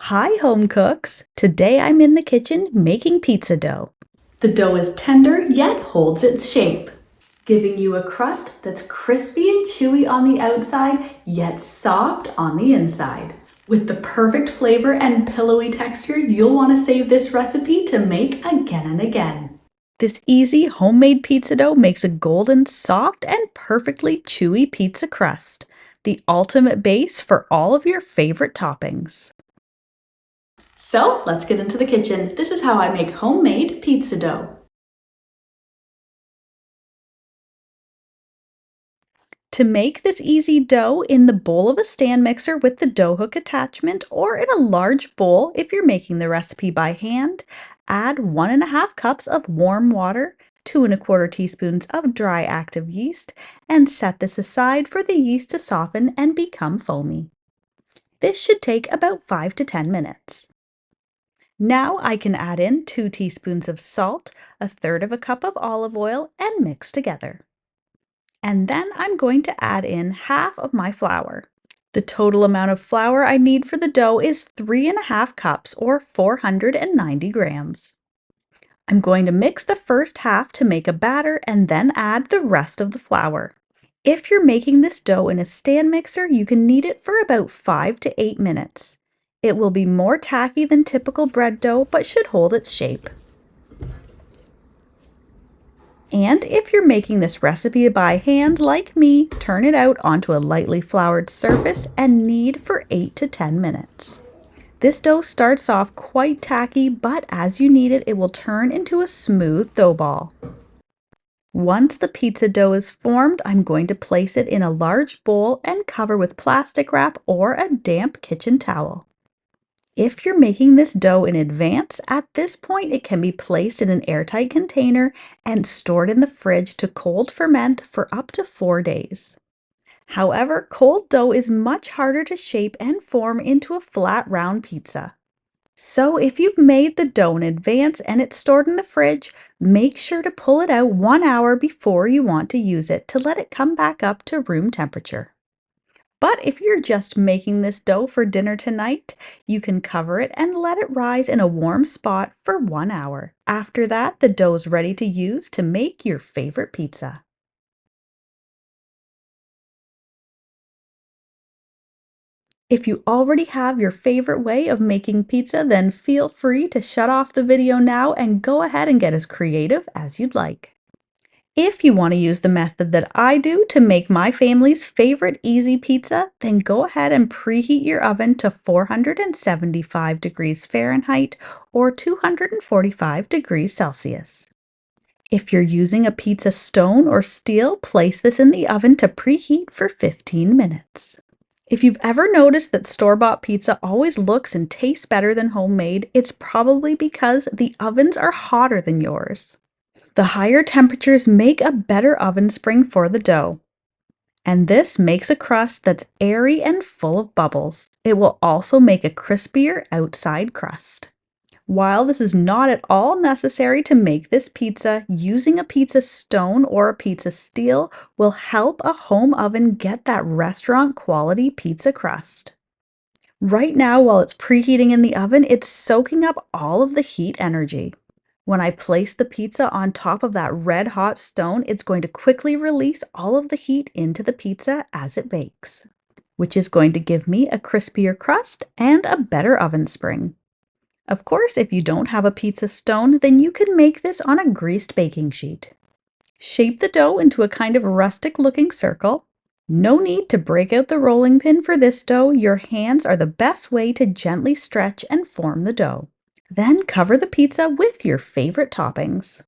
Hi, home cooks! Today I'm in the kitchen making pizza dough. The dough is tender yet holds its shape, giving you a crust that's crispy and chewy on the outside yet soft on the inside. With the perfect flavor and pillowy texture, you'll want to save this recipe to make again and again. This easy homemade pizza dough makes a golden, soft, and perfectly chewy pizza crust, the ultimate base for all of your favorite toppings. So let's get into the kitchen. This is how I make homemade pizza dough. To make this easy dough in the bowl of a stand mixer with the dough hook attachment or in a large bowl if you're making the recipe by hand, add 1.5 cups of warm water, 2¼ teaspoons of dry active yeast, and set this aside for the yeast to soften and become foamy. This should take about 5 to 10 minutes. Now I can add in 2 teaspoons of salt, 1/3 cup of olive oil, and mix together. And then I'm going to add in half of my flour. The total amount of flour I need for the dough is 3½ cups or 490 grams. I'm going to mix the first half to make a batter and then add the rest of the flour. If you're making this dough in a stand mixer, you can knead it for about 5 to 8 minutes. It will be more tacky than typical bread dough, but should hold its shape. And if you're making this recipe by hand like me, turn it out onto a lightly floured surface and knead for 8 to 10 minutes. This dough starts off quite tacky, but as you knead it, it will turn into a smooth dough ball. Once the pizza dough is formed, I'm going to place it in a large bowl and cover with plastic wrap or a damp kitchen towel. If you're making this dough in advance, at this point it can be placed in an airtight container and stored in the fridge to cold ferment for up to 4 days. However, cold dough is much harder to shape and form into a flat round pizza. So if you've made the dough in advance and it's stored in the fridge, make sure to pull it out 1 hour before you want to use it to let it come back up to room temperature. But if you're just making this dough for dinner tonight, you can cover it and let it rise in a warm spot for 1 hour. After that, the dough's ready to use to make your favorite pizza. If you already have your favorite way of making pizza, then feel free to shut off the video now and go ahead and get as creative as you'd like. If you want to use the method that I do to make my family's favorite easy pizza, then go ahead and preheat your oven to 475 degrees Fahrenheit or 245 degrees Celsius. If you're using a pizza stone or steel, place this in the oven to preheat for 15 minutes. If you've ever noticed that store-bought pizza always looks and tastes better than homemade, it's probably because the ovens are hotter than yours. The higher temperatures make a better oven spring for the dough, and this makes a crust that's airy and full of bubbles. It will also make a crispier outside crust. While this is not at all necessary to make this pizza, using a pizza stone or a pizza steel will help a home oven get that restaurant quality pizza crust. Right now, while it's preheating in the oven, it's soaking up all of the heat energy. When I place the pizza on top of that red hot stone, it's going to quickly release all of the heat into the pizza as it bakes, which is going to give me a crispier crust and a better oven spring. Of course, if you don't have a pizza stone, then you can make this on a greased baking sheet. Shape the dough into a kind of rustic looking circle. No need to break out the rolling pin for this dough. Your hands are the best way to gently stretch and form the dough. Then cover the pizza with your favorite toppings.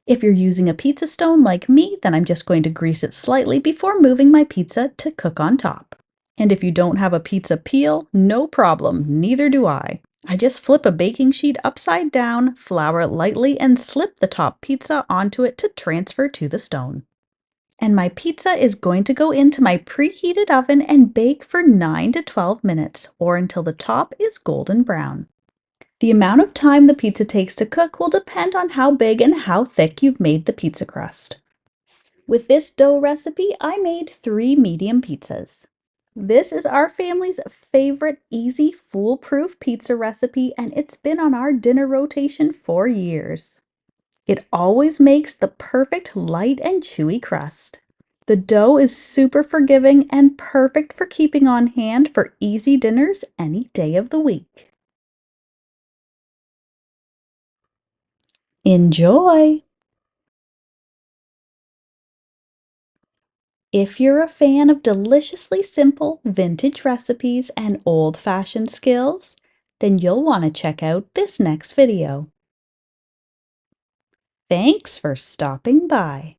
If you're using a pizza stone like me, then I'm just going to grease it slightly before moving my pizza to cook on top. And if you don't have a pizza peel, no problem, neither do I. I just flip a baking sheet upside down, flour it lightly, and slip the top pizza onto it to transfer to the stone. And my pizza is going to go into my preheated oven and bake for 9 to 12 minutes, or until the top is golden brown. The amount of time the pizza takes to cook will depend on how big and how thick you've made the pizza crust. With this dough recipe, I made 3 medium pizzas. This is our family's favorite easy, foolproof pizza recipe, and it's been on our dinner rotation for years. It always makes the perfect light and chewy crust. The dough is super forgiving and perfect for keeping on hand for easy dinners any day of the week. Enjoy! If you're a fan of deliciously simple vintage recipes and old-fashioned skills, then you'll want to check out this next video. Thanks for stopping by.